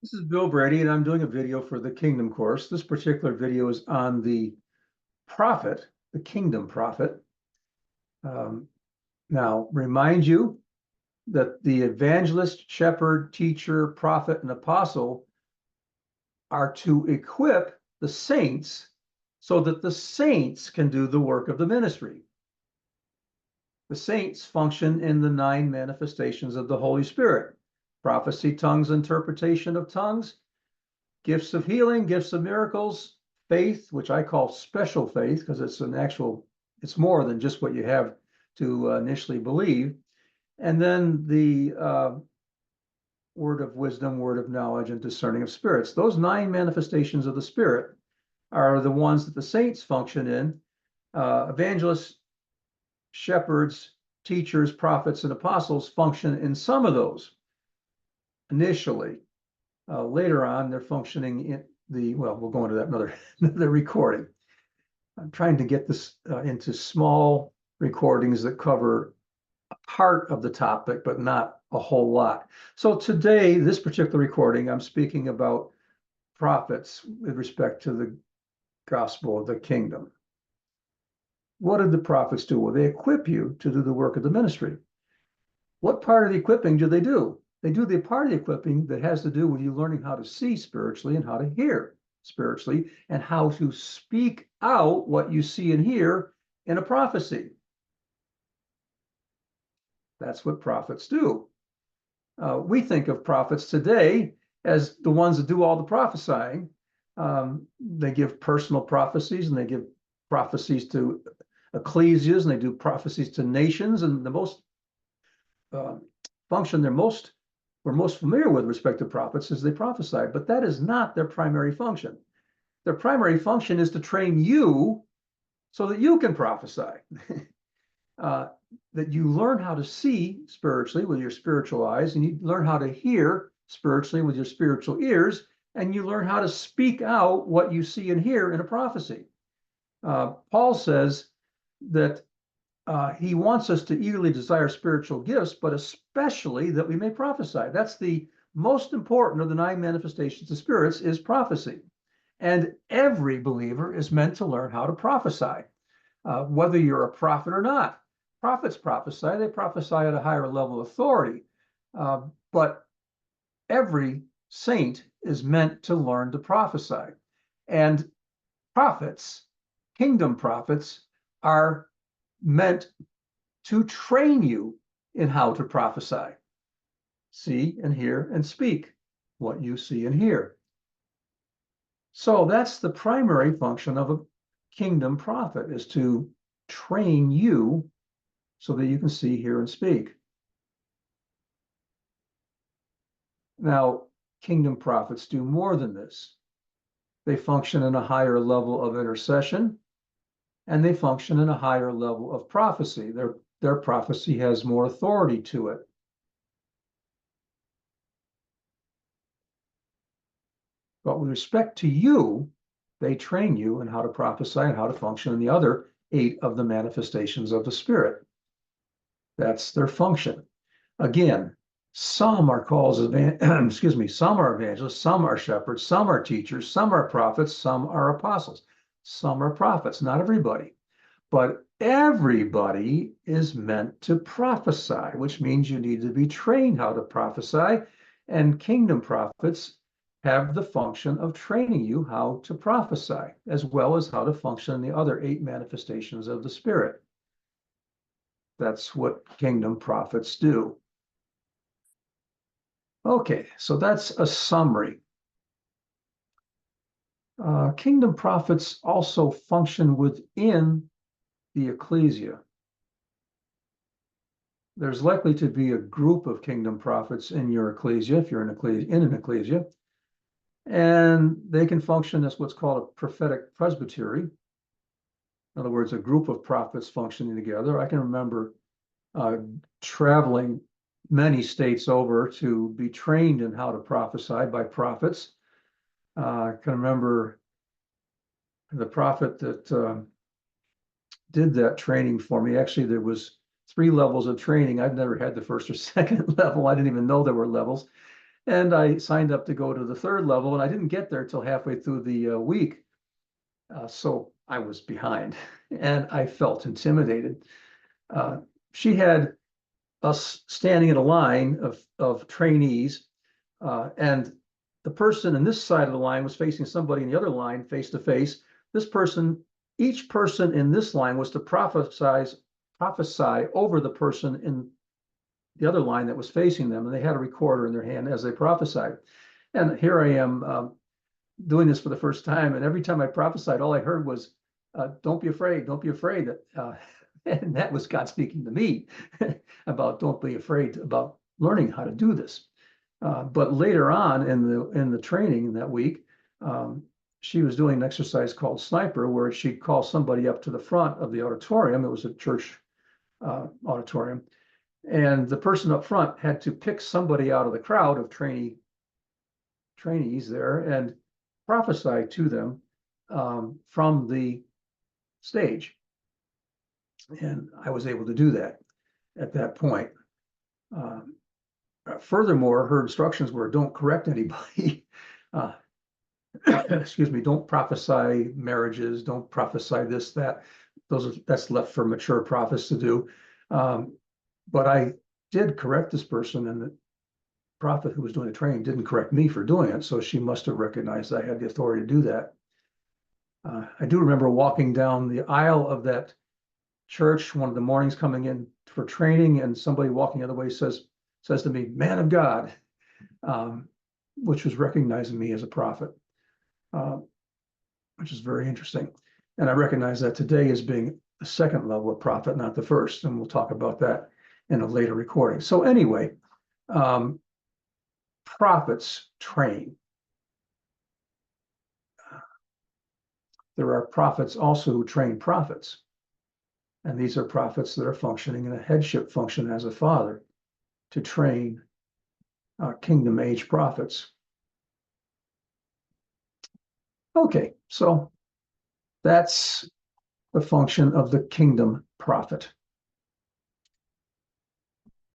This is Bill Brady, and I'm doing a video for the Kingdom course. This particular video is on the prophet, the kingdom prophet. Now, remind you that the evangelist, shepherd, teacher, prophet, and apostle are to equip the saints so that the saints can do the work of the ministry. The saints function in the 9 manifestations of the Holy Spirit: prophecy, tongues, interpretation of tongues, gifts of healing, gifts of miracles, faith, which I call special faith because it's more than just what you have to initially believe. And then the word of wisdom, word of knowledge, and discerning of spirits. Those 9 manifestations of the Spirit are the ones that the saints function in. Evangelists, shepherds, teachers, prophets, and apostles function in some of those initially. Later on, they're functioning in we'll go into that another recording. I'm trying to get this into small recordings that cover a part of the topic, but not a whole lot. So today, this particular recording, I'm speaking about prophets with respect to the gospel of the kingdom. What did the prophets do? Well, they equip you to do the work of the ministry. What part of the equipping do? They do the part of the equipping that has to do with you learning how to see spiritually and how to hear spiritually and how to speak out what you see and hear in a prophecy. That's what prophets do. We think of prophets today as the ones that do all the prophesying. They give personal prophecies, and they give prophecies to ecclesias, and they do prophecies to nations, and the most function we're most familiar with respect to prophets is they prophesy, but that is not their primary function. Their primary function is to train you so that you can prophesy, that you learn how to see spiritually with your spiritual eyes, and you learn how to hear spiritually with your spiritual ears, and you learn how to speak out what you see and hear in a prophecy. Paul says that he wants us to eagerly desire spiritual gifts, but especially that we may prophesy. That's the most important of the 9 manifestations of spirits, is prophecy. And every believer is meant to learn how to prophesy, whether you're a prophet or not. Prophets prophesy, they prophesy at a higher level of authority. But every saint is meant to learn to prophesy. And prophets, kingdom prophets, are meant to train you in how to prophesy. See and hear and speak what you see and hear. So that's the primary function of a kingdom prophet, is to train you so that you can see, hear, and speak. Now, kingdom prophets do more than this. They function in a higher level of intercession, and they function in a higher level of prophecy. Their prophecy has more authority to it. But with respect to you, they train you in how to prophesy and how to function in the other 8 of the manifestations of the Spirit. That's their function. Again, some are called some are evangelists, some are shepherds, some are teachers, some are prophets, some are apostles, some are prophets. Not everybody, but everybody is meant to prophesy, which means you need to be trained how to prophesy. And kingdom prophets have the function of training you how to prophesy, as well as how to function in the other 8 manifestations of the Spirit. That's what kingdom prophets do. Okay, so that's a summary. Kingdom prophets also function within the ecclesia. There's likely to be a group of kingdom prophets in your ecclesia, if you're in an ecclesia, and they can function as what's called a prophetic presbytery. In other words, a group of prophets functioning together. I can remember traveling many states over to be trained in how to prophesy by prophets. I can remember the prophet that did that training for me. Actually, there was 3 levels of training. I've never had the first or second level. I didn't even know there were levels. And I signed up to go to the third level, and I didn't get there till halfway through the week. So I was behind, and I felt intimidated. She had us standing in a line of trainees, and the person in this side of the line was facing somebody in the other line face to face. Each person in this line was to prophesy over the person in the other line that was facing them, and they had a recorder in their hand as they prophesied. And here I am doing this for the first time, and every time I prophesied, all I heard was, "Don't be afraid, don't be afraid." And that was God speaking to me about don't be afraid about learning how to do this. But later on in the training that week, she was doing an exercise called Sniper, where she'd call somebody up to the front of the auditorium. It was a church auditorium. And the person up front had to pick somebody out of the crowd of trainees there and prophesy to them from the stage. And I was able to do that at that point. Furthermore, her instructions were don't correct anybody. Excuse me, don't prophesy marriages, don't prophesy this, that. That's left for mature prophets to do. But I did correct this person, and the prophet who was doing the training didn't correct me for doing it, so she must have recognized I had the authority to do that. I do remember walking down the aisle of that church one of the mornings coming in for training, and somebody walking the other way says to me, "Man of God," which was recognizing me as a prophet, which is very interesting. And I recognize that today as being the second level of prophet, not the first, and we'll talk about that in a later recording. So anyway, prophets train. There are prophets also who train prophets. And these are prophets that are functioning in a headship function as a father to train kingdom age prophets. Okay, so that's the function of the kingdom prophet.